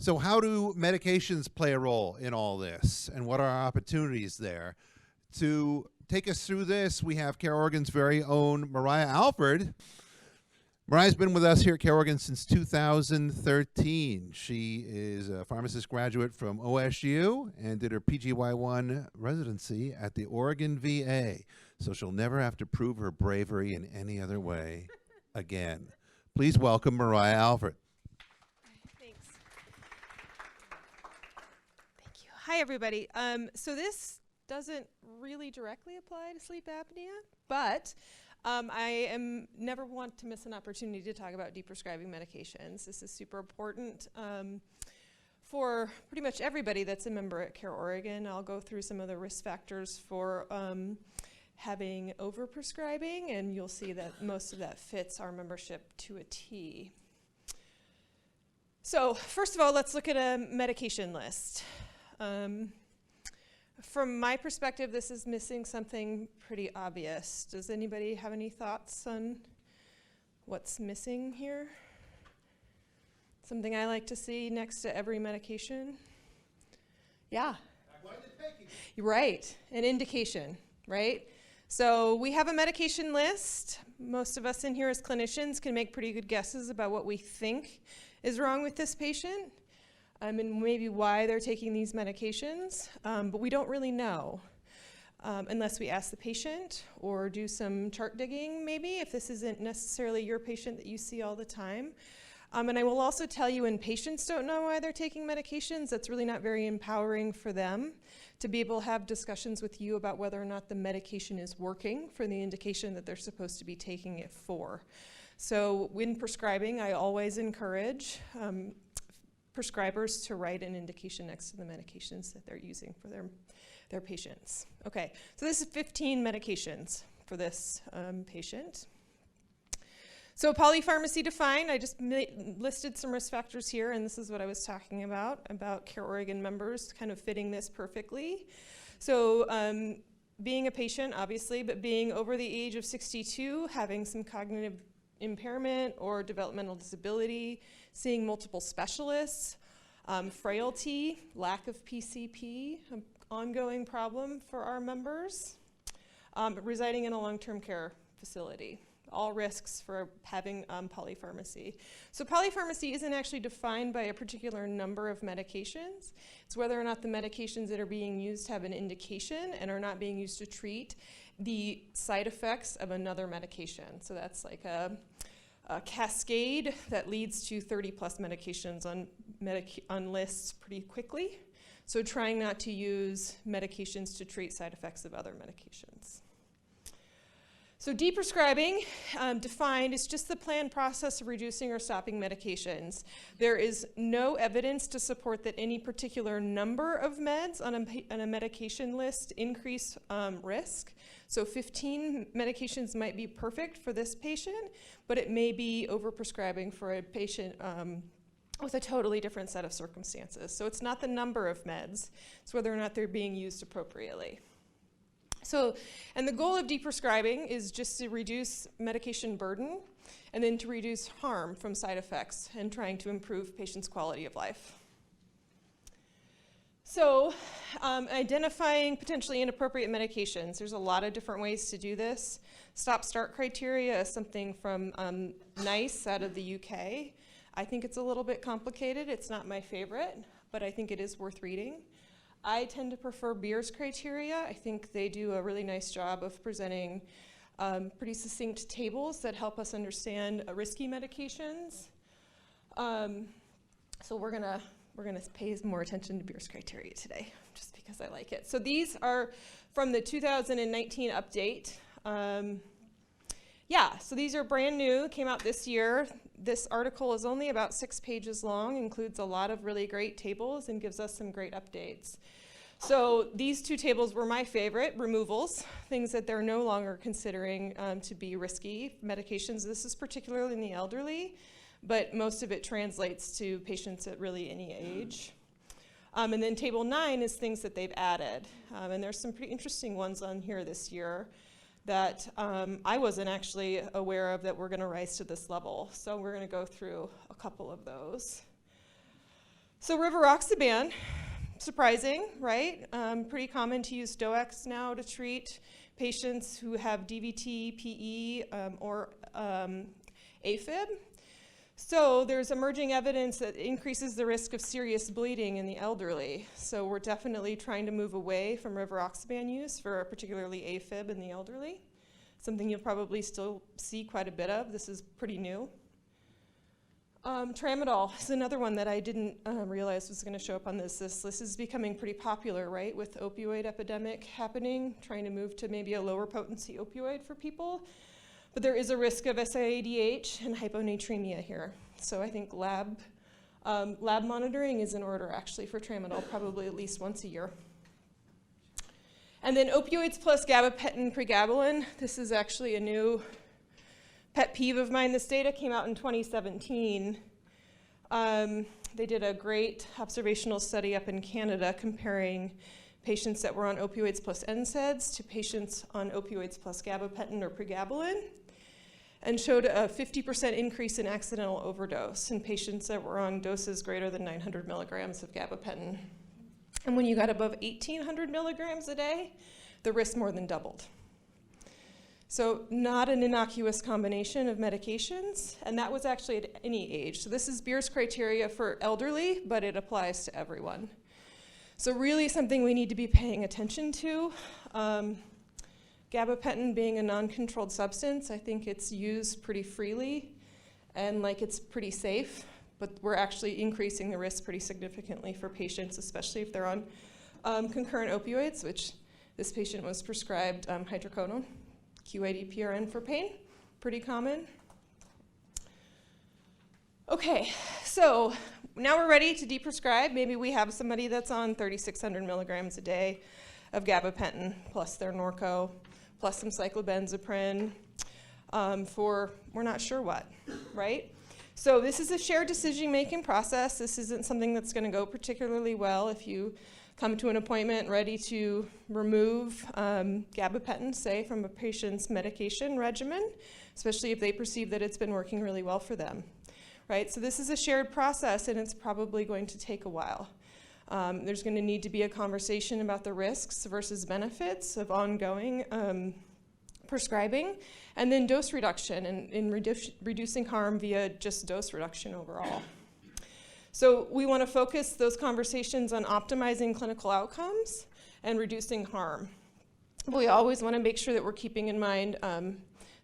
So how do medications play a role in all this, and what are our opportunities there? To take us through this, we have CareOregon's very own Mariah Alford. Mariah's been with us here at CareOregon since 2013. She is a pharmacist graduate from OSU and did her PGY1 residency at the Oregon VA. So she'll never have to prove her bravery in any other way again. Please welcome Mariah Alford. Thanks. Thank you. Hi, everybody. So this doesn't really directly apply to sleep apnea, but I never want to miss an opportunity to talk about deprescribing medications. This is super important for pretty much everybody that's a member at CareOregon. I'll go through some of the risk factors for having overprescribing, and you'll see that most of that fits our membership to a T. So first of all, let's look at a medication list. From my perspective, this is missing something pretty obvious. Does anybody have any thoughts on what's missing here? Something I like to see next to every medication? Yeah. Why are they taking it? You're right, an indication, right? So we have a medication list. Most of us in here as clinicians can make pretty good guesses about what we think is wrong with this patient. And maybe why they're taking these medications, but we don't really know unless we ask the patient or do some chart digging maybe, if this isn't necessarily your patient that you see all the time. And I will also tell you, when patients don't know why they're taking medications, that's really not very empowering for them to be able to have discussions with you about whether or not the medication is working for the indication that they're supposed to be taking it for. So when prescribing, I always encourage prescribers to write an indication next to the medications that they're using for their patients. Okay, so this is 15 medications for this patient. So polypharmacy defined, I just listed some risk factors here, and this is what I was talking about CareOregon members kind of fitting this perfectly. So being a patient, obviously, but being over the age of 62, having some cognitive impairment or developmental disability, seeing multiple specialists, frailty, lack of PCP, an ongoing problem for our members, residing in a long-term care facility. All risks for having polypharmacy. So polypharmacy isn't actually defined by a particular number of medications. It's whether or not the medications that are being used have an indication and are not being used to treat the side effects of another medication. So that's like a cascade that leads to 30 plus medications on lists pretty quickly. So trying not to use medications to treat side effects of other medications. So deprescribing, defined, is just the planned process of reducing or stopping medications. There is no evidence to support that any particular number of meds on a medication list increase risk. So 15 medications might be perfect for this patient, but it may be overprescribing for a patient with a totally different set of circumstances. So it's not the number of meds, it's whether or not they're being used appropriately. So, and the goal of deprescribing is just to reduce medication burden and then to reduce harm from side effects and trying to improve patients' quality of life. So, identifying potentially inappropriate medications. There's a lot of different ways to do this. Stop-start criteria is something from NICE out of the UK. I think it's a little bit complicated. It's not my favorite, but I think it is worth reading. I tend to prefer Beer's criteria. I think they do a really nice job of presenting pretty succinct tables that help us understand risky medications. So we're gonna pay more attention to Beer's criteria today, just because I like it. So these are from the 2019 update. Yeah, so these are brand new, came out this year. This article is only about 6 pages long, includes a lot of really great tables, and gives us some great updates. So these two tables were my favorite, removals, things that they're no longer considering to be risky medications. This is particularly in the elderly, but most of it translates to patients at really any age. And then table 9 is things that they've added. And there's some pretty interesting ones on here this year that I wasn't actually aware of that we're going to rise to this level. So we're going to go through a couple of those. So Rivaroxaban, surprising, right? Pretty common to use DOACs now to treat patients who have DVT, PE, or AFib. So there's emerging evidence that increases the risk of serious bleeding in the elderly. So we're definitely trying to move away from Rivaroxaban use for particularly AFib in the elderly. Something you'll probably still see quite a bit of. This is pretty new. Tramadol is another one that I didn't realize was going to show up on this list. This is becoming pretty popular, right, with opioid epidemic happening, trying to move to maybe a lower potency opioid for people. But there is a risk of SIADH and hyponatremia here. So I think lab monitoring is in order actually for Tramadol, probably at least once a year. And then opioids plus gabapentin pregabalin. This is actually a new pet peeve of mine. This data came out in 2017. They did a great observational study up in Canada comparing patients that were on opioids plus NSAIDs to patients on opioids plus gabapentin or pregabalin, and showed a 50% increase in accidental overdose in patients that were on doses greater than 900 milligrams of gabapentin. And when you got above 1,800 milligrams a day, the risk more than doubled. So not an innocuous combination of medications, and that was actually at any age. So this is Beer's criteria for elderly, but it applies to everyone. So really something we need to be paying attention to. Gabapentin being a non-controlled substance, I think it's used pretty freely and like it's pretty safe, but we're actually increasing the risk pretty significantly for patients, especially if they're on concurrent opioids, which this patient was prescribed hydrocodone, Q80 PRN for pain, pretty common. Okay, so now we're ready to deprescribe. Maybe we have somebody that's on 3,600 milligrams a day of gabapentin plus their Norco, plus some cyclobenzaprine for we're not sure what, right? So this is a shared decision-making process. This isn't something that's going to go particularly well if you come to an appointment ready to remove gabapentin, say, from a patient's medication regimen, especially if they perceive that it's been working really well for them, right? So this is a shared process, and it's probably going to take a while. There's going to need to be a conversation about the risks versus benefits of ongoing prescribing, and then dose reduction and reducing harm via just dose reduction overall. So we want to focus those conversations on optimizing clinical outcomes and reducing harm. We always want to make sure that we're keeping in mind the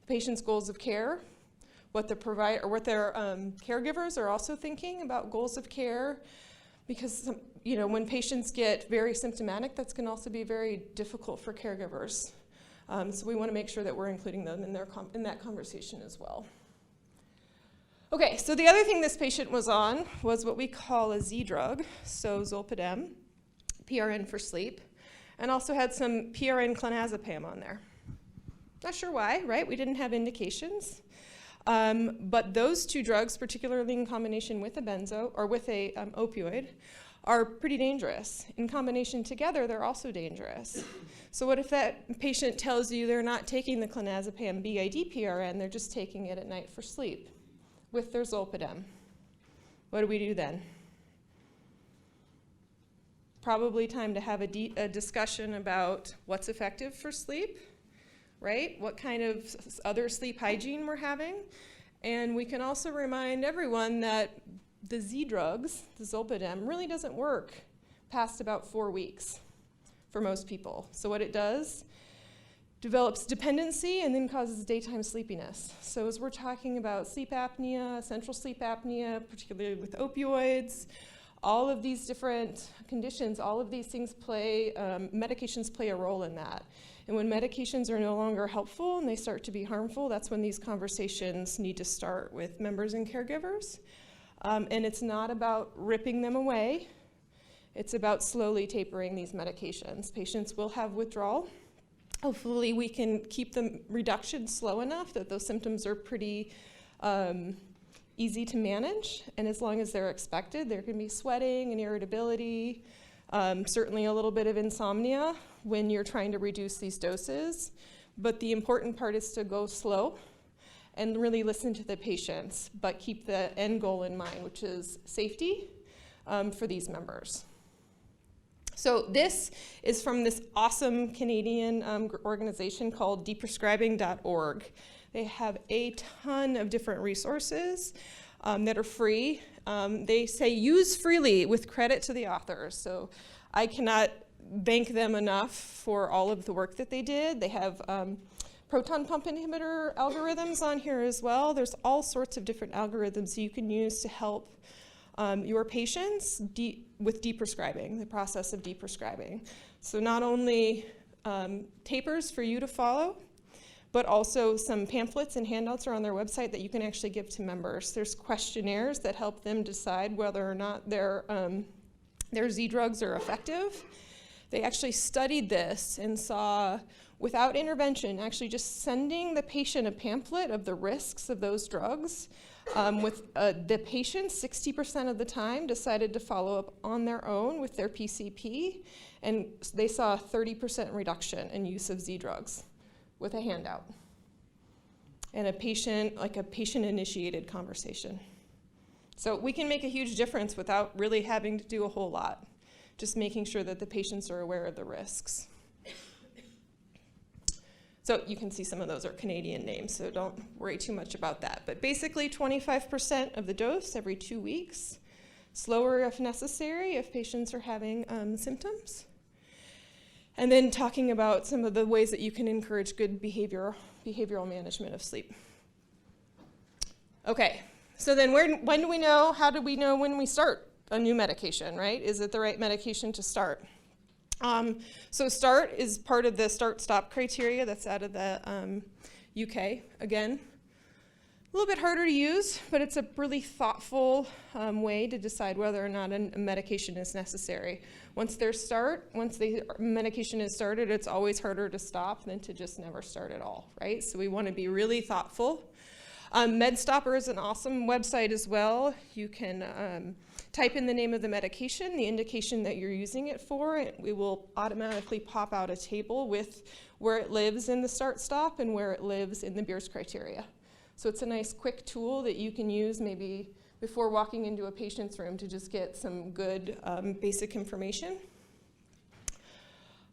patient's goals of care, what the provider or what their caregivers are also thinking about goals of care, because when patients get very symptomatic, that's going to also be very difficult for caregivers. So we want to make sure that we're including them in that conversation as well. Okay, so the other thing this patient was on was what we call a Z drug, so zolpidem, PRN for sleep, and also had some PRN clonazepam on there. Not sure why, right? We didn't have indications. But those two drugs, particularly in combination with a benzo or with a opioid, are pretty dangerous. In combination together, they're also dangerous. So what if that patient tells you they're not taking the clonazepam BID PRN, they're just taking it at night for sleep with their zolpidem? What do we do then? Probably time to have a discussion about what's effective for sleep, right? What kind of other sleep hygiene we're having. And we can also remind everyone that the Z drugs, the zolpidem, really doesn't work past about 4 weeks for most people. So what it does, develops dependency and then causes daytime sleepiness. So as we're talking about sleep apnea, central sleep apnea, particularly with opioids, all of these different conditions, all of these things medications play a role in that. And when medications are no longer helpful and they start to be harmful, that's when these conversations need to start with members and caregivers. And it's not about ripping them away. It's about slowly tapering these medications. Patients will have withdrawal. Hopefully we can keep the reduction slow enough that those symptoms are pretty easy to manage. And as long as they're expected, there can be sweating and irritability, certainly a little bit of insomnia when you're trying to reduce these doses. But the important part is to go slow and really listen to the patients, but keep the end goal in mind, which is safety, for these members. So this is from this awesome Canadian organization called Deprescribing.org. They have a ton of different resources that are free. They say use freely with credit to the authors. So I cannot thank them enough for all of the work that they did. They have proton pump inhibitor algorithms on here as well. There's all sorts of different algorithms you can use to help your patients with deprescribing, the process of deprescribing. So not only tapers for you to follow, but also some pamphlets and handouts are on their website that you can actually give to members. There's questionnaires that help them decide whether or not their Z drugs are effective. They actually studied this and saw, without intervention, actually just sending the patient a pamphlet of the risks of those drugs, with the patient 60% of the time decided to follow up on their own with their PCP, and they saw a 30% reduction in use of Z drugs with a handout and a patient-initiated conversation. So we can make a huge difference without really having to do a whole lot, just making sure that the patients are aware of the risks. So you can see some of those are Canadian names, so don't worry too much about that. But basically 25% of the dose every 2 weeks, slower if necessary if patients are having symptoms. And then talking about some of the ways that you can encourage good behavioral management of sleep. Okay, so then when do we know, how do we know when we start a new medication, right? Is it the right medication to start? So START is part of the Startstop criteria that's out of the UK. Again, a little bit harder to use, but it's a really thoughtful way to decide whether or not a medication is necessary. Once the medication is started, it's always harder to stop than to just never start at all, right? So we want to be really thoughtful. MedStopper is an awesome website as well. You can type in the name of the medication, the indication that you're using it for, and we will automatically pop out a table with where it lives in the Startstop and where it lives in the Beers criteria. So it's a nice quick tool that you can use maybe before walking into a patient's room to just get some good basic information.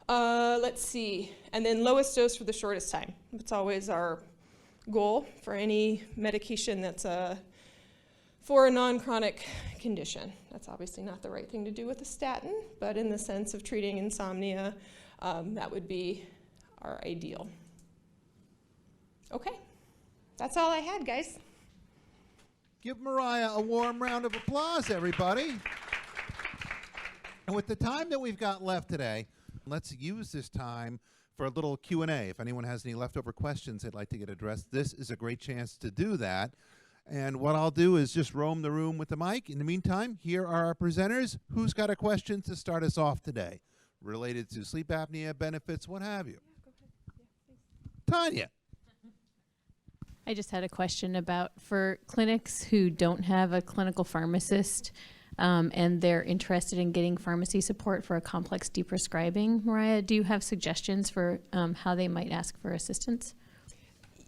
Let's see, and then lowest dose for the shortest time. It's always our goal for any medication that's for a non-chronic condition. That's obviously not the right thing to do with a statin, but in the sense of treating insomnia, that would be our ideal. Okay, that's all I had, guys. Give Mariah a warm round of applause, everybody. And with the time that we've got left today, let's use this time for a little Q&A. If anyone has any leftover questions they'd like to get addressed, this is a great chance to do that. And what I'll do is just roam the room with the mic. In the meantime, here are our presenters. Who's got a question to start us off today related to sleep apnea, benefits, what have you? Yeah, go ahead. Yeah, Tanya. I just had a question about for clinics who don't have a clinical pharmacist and they're interested in getting pharmacy support for a complex deprescribing. Mariah, do you have suggestions for how they might ask for assistance?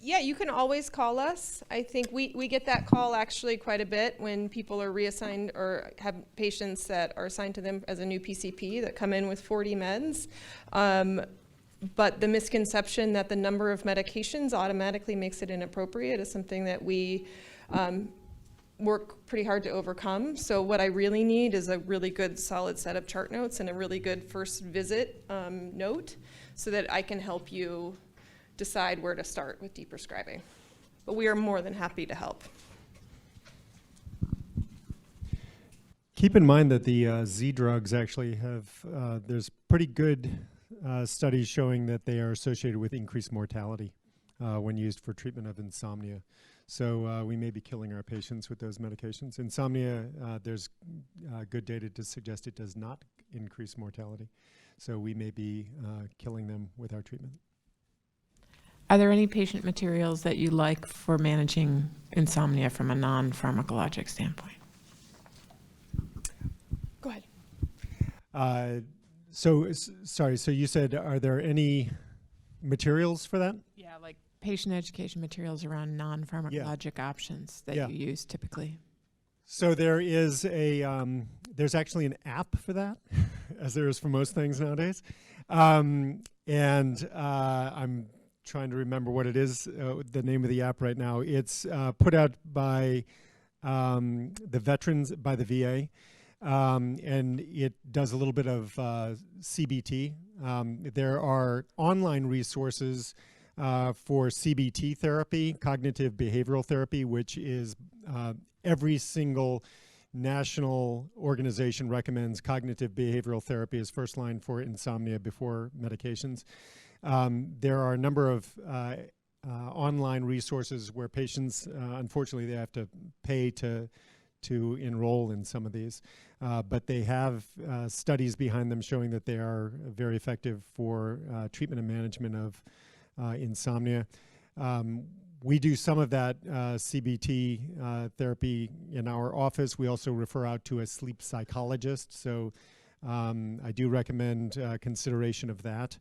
Yeah, you can always call us. I think we get that call actually quite a bit when people are reassigned or have patients that are assigned to them as a new PCP that come in with 40 meds. But the misconception that the number of medications automatically makes it inappropriate is something that we work pretty hard to overcome. So what I really need is a really good solid set of chart notes and a really good first visit note so that I can help you decide where to start with deprescribing. But we are more than happy to help. Keep in mind that the Z drugs actually have, there's pretty good studies showing that they are associated with increased mortality when used for treatment of insomnia. So we may be killing our patients with those medications. Insomnia, there's good data to suggest it does not increase mortality. So we may be killing them with our treatment. Are there any patient materials that you like for managing insomnia from a non-pharmacologic standpoint? Go ahead. So you said, are there any materials for that? Yeah, like patient education materials around non-pharmacologic options that you use typically. So there is There's actually an app for that, as there is for most things nowadays. I'm trying to remember what it is, the name of the app right now. It's put out by the veterans, by the VA, and it does a little bit of CBT. There are online resources for CBT therapy, cognitive behavioral therapy, which is every single national organization recommends cognitive behavioral therapy as first line for insomnia before medications. There are a number of online resources where patients, unfortunately, they have to pay to enroll in some of these, but they have studies behind them showing that they are very effective for treatment and management of insomnia. We do some of that CBT therapy in our office. We also refer out to a sleep psychologist, so I do recommend consideration of that.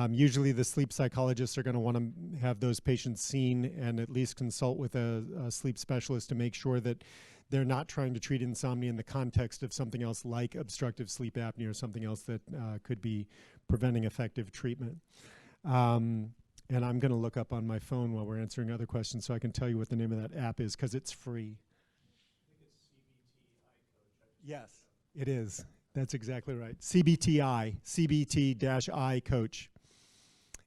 Usually the sleep psychologists are going to want to have those patients seen and at least consult with a sleep specialist to make sure that they're not trying to treat insomnia in the context of something else like obstructive sleep apnea or something else that could be preventing effective treatment. And I'm going to look up on my phone while we're answering other questions so I can tell you what the name of that app is, because it's free. I think it's CBT-I Coach. Yes, it is. That's exactly right. CBT-I Coach.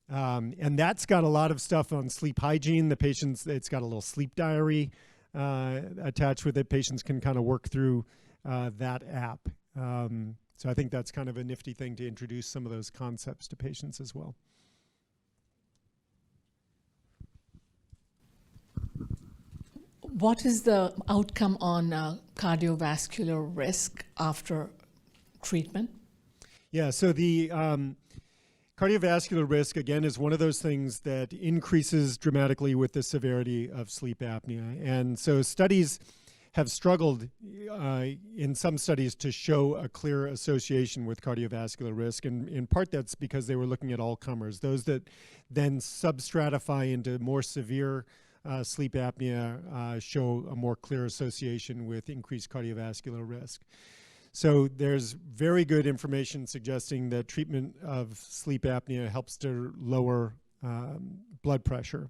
And that's got a lot of stuff on sleep hygiene. The patients, it's got a little sleep diary attached with it. Patients can kind of work through that app. So I think that's kind of a nifty thing to introduce some of those concepts to patients as well. What is the outcome on cardiovascular risk after treatment? Yeah, so the cardiovascular risk, again, is one of those things that increases dramatically with the severity of sleep apnea. And so studies have struggled in some studies to show a clear association with cardiovascular risk. And in part, that's because they were looking at all comers. Those that then substratify into more severe sleep apnea show a more clear association with increased cardiovascular risk. So there's very good information suggesting that treatment of sleep apnea helps to lower blood pressure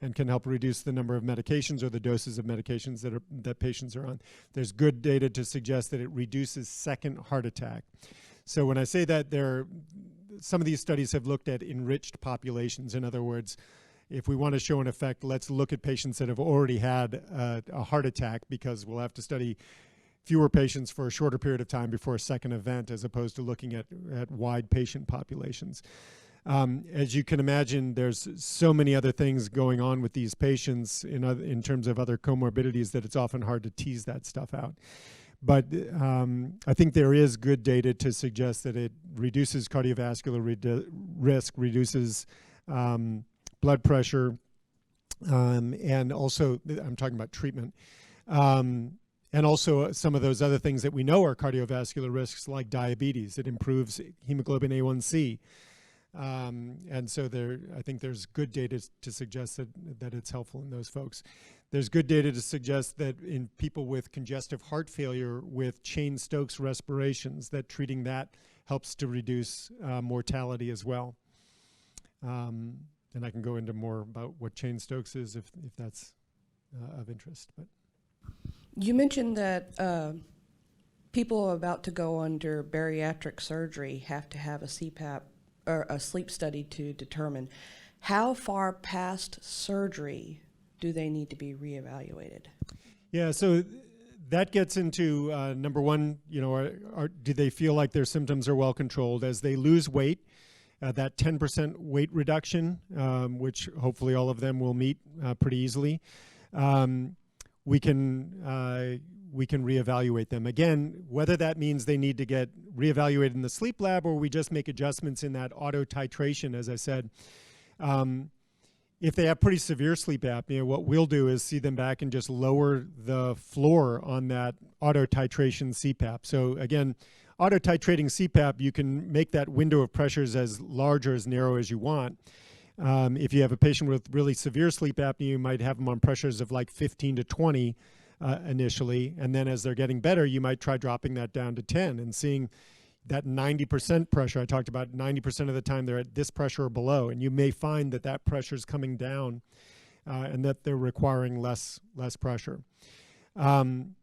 and can help reduce the number of medications or the doses of medications that patients are on. There's good data to suggest that it reduces second heart attack. So when I say that, some of these studies have looked at enriched populations. In other words, if we want to show an effect, let's look at patients that have already had a heart attack, because we'll have to study fewer patients for a shorter period of time before a second event, as opposed to looking at wide patient populations. As you can imagine, there's so many other things going on with these patients in terms of other comorbidities that it's often hard to tease that stuff out. But I think there is good data to suggest that it reduces cardiovascular risk, reduces blood pressure, and also, I'm talking about treatment, and also some of those other things that we know are cardiovascular risks, like diabetes. It improves hemoglobin A1C. And so I think there's good data to suggest that it's helpful in those folks. There's good data to suggest that in people with congestive heart failure with Cheyne-Stokes respirations, that treating that helps to reduce mortality as well. And I can go into more about what Cheyne-Stokes is if that's of interest. But you mentioned that people about to go under bariatric surgery have to have a CPAP or a sleep study to determine how far past surgery do they need to be reevaluated? Yeah, so that gets into number one, do they feel like their symptoms are well controlled as they lose weight? That 10% weight reduction, which hopefully all of them will meet pretty easily, we can reevaluate them. Again, whether that means they need to get reevaluated in the sleep lab or we just make adjustments in that auto titration, as I said. If they have pretty severe sleep apnea, what we'll do is see them back and just lower the floor on that auto titration CPAP. So again, auto titrating CPAP, you can make that window of pressures as large or as narrow as you want. If you have a patient with really severe sleep apnea, you might have them on pressures of like 15 to 20. initially, and then as they're getting better, you might try dropping that down to 10 and seeing that 90% pressure. I talked about 90% of the time they're at this pressure or below, and you may find that that pressure is coming down and that they're requiring less pressure. And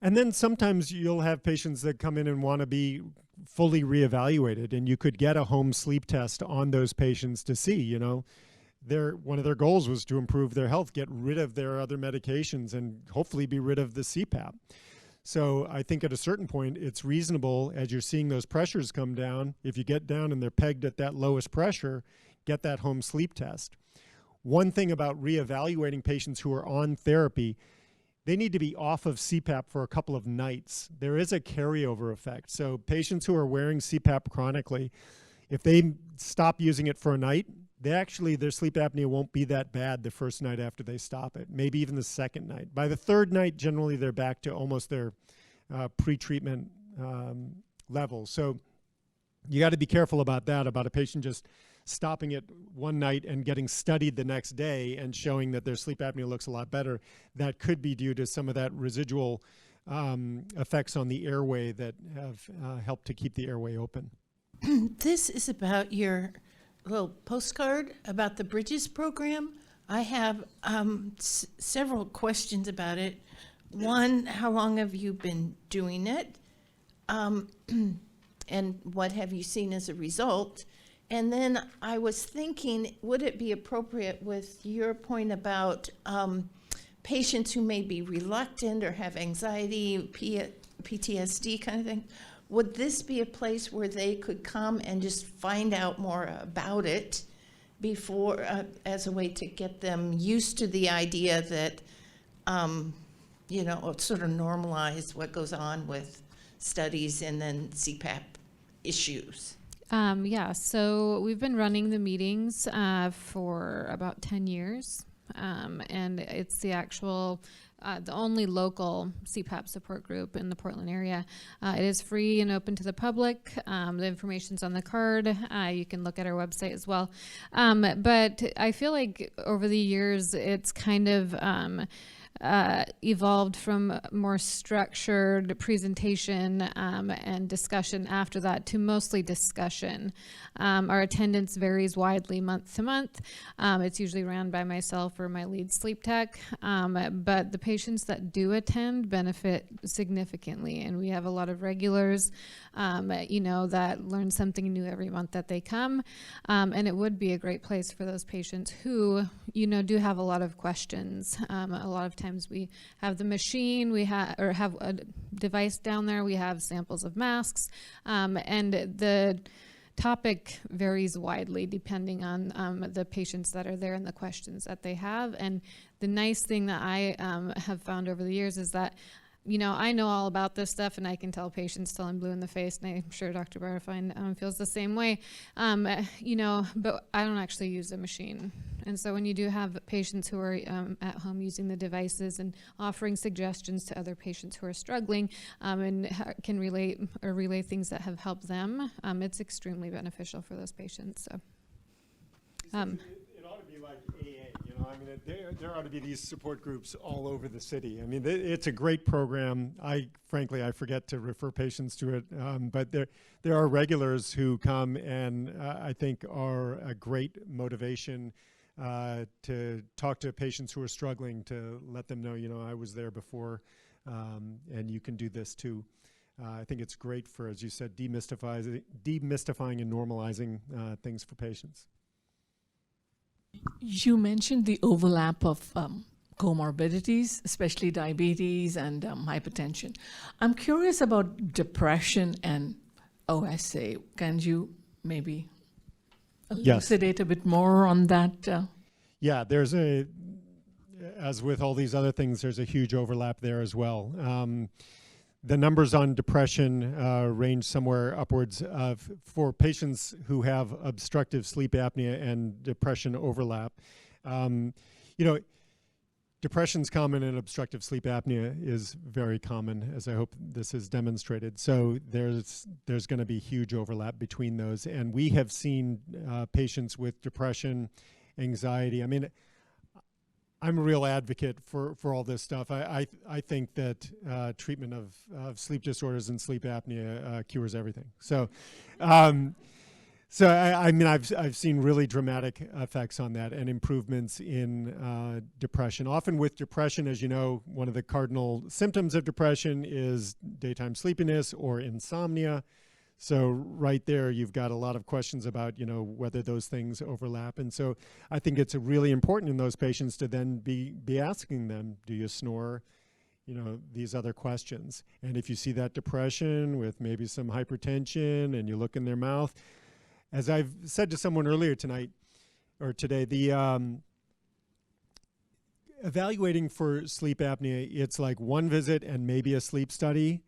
then sometimes you'll have patients that come in and want to be fully reevaluated, and you could get a home sleep test on those patients to see, you know, one of their goals was to improve their health, get rid of their other medications, and hopefully be rid of the CPAP. So I think at a certain point, it's reasonable, as you're seeing those pressures come down, if you get down and they're pegged at that lowest pressure, get that home sleep test. One thing about reevaluating patients who are on therapy, they need to be off of CPAP for a couple of nights. There is a carryover effect. So patients who are wearing CPAP chronically, if they stop using it for a night, their sleep apnea won't be that bad the first night after they stop it, maybe even the second night. By the third night, generally they're back to almost their pre-treatment level. So you got to be careful about that, about a patient just stopping it one night and getting studied the next day and showing that their sleep apnea looks a lot better. That could be due to some of that residual effects on the airway that have helped to keep the airway open. This is about your little postcard about the Bridges program. I have several questions about it. One, how long have you been doing it? And what have you seen as a result? And then I was thinking, would it be appropriate with your point about patients who may be reluctant or have anxiety, PTSD kind of thing? Would this be a place where they could come and just find out more about it before, as a way to get them used to the idea that, you know, sort of normalize what goes on with studies and then CPAP issues? Yeah, so we've been running the meetings for about 10 years, and it's the actual the only local CPAP support group in the Portland area. It is free and open to the public. The information's on the card. You can look at our website as well. But I feel like over the years, it's kind of evolved from more structured presentation and discussion after that to mostly discussion. Our attendance varies widely month to month. It's usually ran by myself or my lead sleep tech, but the patients that do attend benefit significantly, and we have a lot of regulars, you know, that learn something new every month that they come, and it would be a great place for those patients who, you know, do have a lot of questions. A lot of times we have the machine, we have a device down there, we have samples of masks, and the topic varies widely depending on the patients that are there and the questions that they have. And the nice thing that I have found over the years is that, you know, I know all about this stuff, and I can tell patients till I'm blue in the face, and I'm sure Dr. Bowerfind feels the same way, you know, but I don't actually use a machine. And so when you do have patients who are at home using the devices and offering suggestions to other patients who are struggling and can relay things that have helped them, it's extremely beneficial for those patients. So. It ought to be like AA, you know, I mean, there ought to be these support groups all over the city. I mean, it's a great program. Frankly, I forget to refer patients to it, but there are regulars who come and I think are a great motivation to talk to patients who are struggling, to let them know, you know, I was there before, and you can do this too. I think it's great for, as you said, demystifying and normalizing things for patients. You mentioned the overlap of comorbidities, especially diabetes and hypertension. I'm curious about depression and OSA. Can you maybe elucidate a bit more on that? Yeah, as with all these other things, there's a huge overlap there as well. The numbers on depression range somewhere upwards of, for patients who have obstructive sleep apnea and depression overlap. You know, depression's common and obstructive sleep apnea is very common, as I hope this is demonstrated. So there's going to be huge overlap between those. And we have seen patients with depression, anxiety. I mean, I'm a real advocate for all this stuff. I think that treatment of sleep disorders and sleep apnea cures everything. So, I mean, I've seen really dramatic effects on that and improvements in depression. Often with depression, as you know, one of the cardinal symptoms of depression is daytime sleepiness or insomnia. So right there, you've got a lot of questions about, whether those things overlap. And so I think it's really important in those patients to then be asking them, do you snore? These other questions. And if you see that depression with maybe some hypertension and you look in their mouth, as I've said to someone earlier tonight or today, the evaluating for sleep apnea, it's like one visit and maybe a sleep study.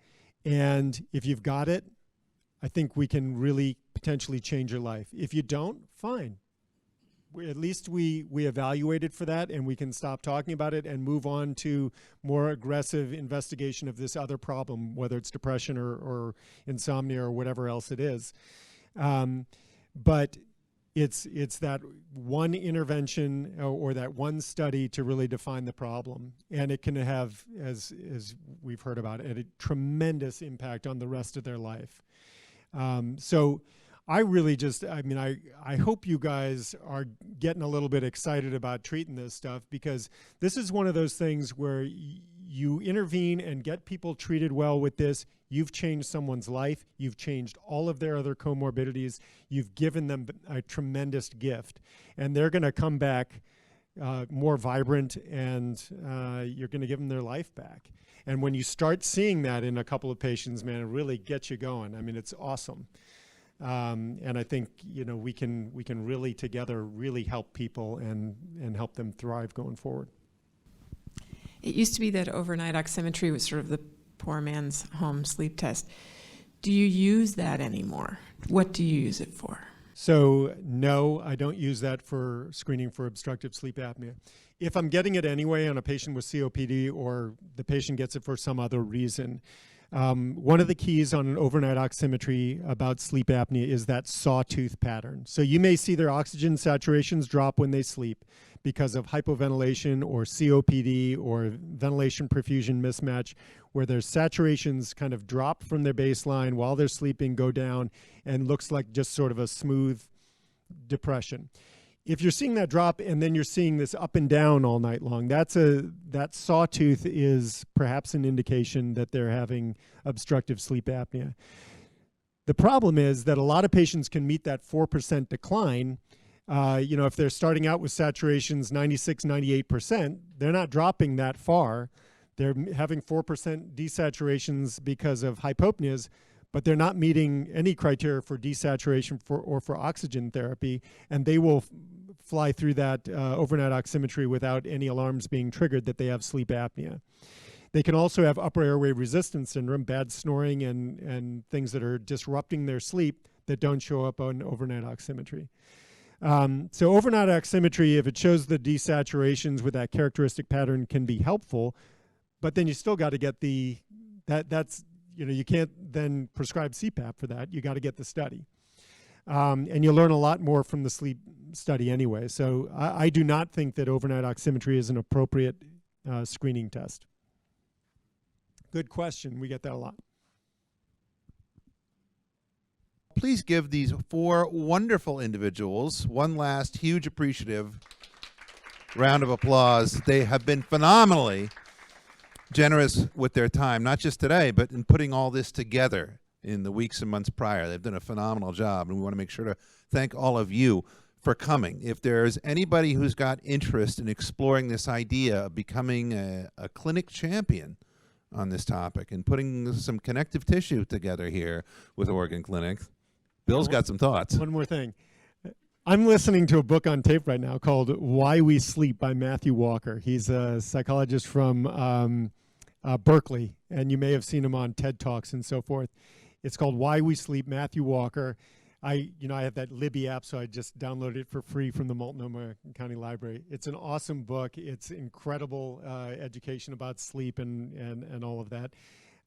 And if you've got it, I think we can really potentially change your life. If you don't, fine. At least we evaluated for that, and we can stop talking about it and move on to more aggressive investigation of this other problem, whether it's depression or insomnia or whatever else it is. But it's that one intervention or that one study to really define the problem, and it can have, as we've heard about, a tremendous impact on the rest of their life. So I really I hope you guys are getting a little bit excited about treating this stuff, because this is one of those things where you intervene and get people treated well with this. You've changed someone's life. You've changed all of their other comorbidities. You've given them a tremendous gift, and they're going to come back more vibrant, and you're going to give them their life back. And when you start seeing that in a couple of patients, man, it really gets you going. I mean, it's awesome. And I think, we can really together really help people and help them thrive going forward. It used to be that overnight oximetry was sort of the poor man's home sleep test. Do you use that anymore? What do you use it for? So no, I don't use that for screening for obstructive sleep apnea. If I'm getting it anyway on a patient with COPD, or the patient gets it for some other reason, one of the keys on an overnight oximetry about sleep apnea is that sawtooth pattern. So you may see their oxygen saturations drop when they sleep because of hypoventilation or COPD or ventilation perfusion mismatch, where their saturations kind of drop from their baseline while they're sleeping, go down, and looks like just sort of a smooth depression. If you're seeing that drop and then you're seeing this up and down all night long, that sawtooth is perhaps an indication that they're having obstructive sleep apnea. The problem is that a lot of patients can meet that 4% decline. If they're starting out with saturations 96, 98%, they're not dropping that far. They're having 4% desaturations because of hypopneas, but they're not meeting any criteria for desaturation or for oxygen therapy, and they will fly through that overnight oximetry without any alarms being triggered that they have sleep apnea. They can also have upper airway resistance syndrome, bad snoring, and things that are disrupting their sleep that don't show up on overnight oximetry. So overnight oximetry, if it shows the desaturations with that characteristic pattern, can be helpful, but then you still got to get that's you can't then prescribe CPAP for that. You got to get the study. And you learn a lot more from the sleep study anyway. So I do not think that overnight oximetry is an appropriate screening test. Good question. We get that a lot. Please give these 4 wonderful individuals one last huge appreciative round of applause. They have been phenomenally generous with their time, not just today, but in putting all this together in the weeks and months prior. They've done a phenomenal job, and we want to make sure to thank all of you for coming. If there's anybody who's got interest in exploring this idea of becoming a clinic champion on this topic and putting some connective tissue together here with Oregon Clinics, Bill's got some thoughts. One more thing. I'm listening to a book on tape right now called Why We Sleep by Matthew Walker. He's a psychologist from Berkeley, and you may have seen him on TED Talks and so forth. It's called Why We Sleep, Matthew Walker. I have that Libby app, so I just downloaded it for free from the Multnomah County Library. It's an awesome book. It's incredible education about sleep and all of that.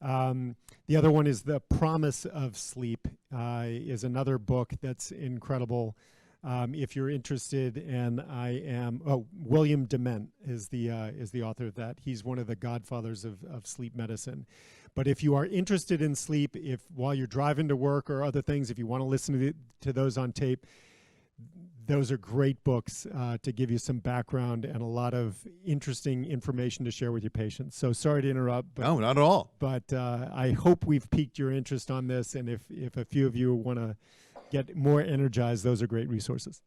The other one is The Promise of Sleep, is another book that's incredible If you're interested, and William Dement is the author of that. He's one of the godfathers of sleep medicine. But if you are interested in sleep, if while you're driving to work or other things, if you want to listen to those on tape, those are great books to give you some background and a lot of interesting information to share with your patients. So sorry to interrupt. But, No, not at all. But I hope we've piqued your interest on this. And if a few of you want to get more energized, those are great resources.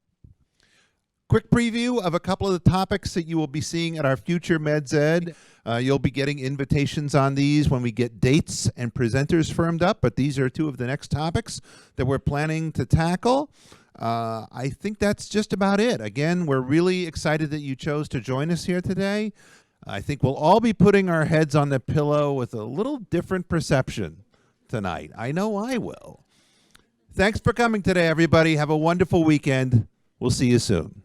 Quick preview of a couple of the topics that you will be seeing at our future MEDS Ed. You'll be getting invitations on these when we get dates and presenters firmed up, but these are two of the next topics that we're planning to tackle. I think that's just about it. Again, we're really excited that you chose to join us here today. I think we'll all be putting our heads on the pillow with a little different perception tonight. I know I will. Thanks for coming today, everybody. Have a wonderful weekend. We'll see you soon.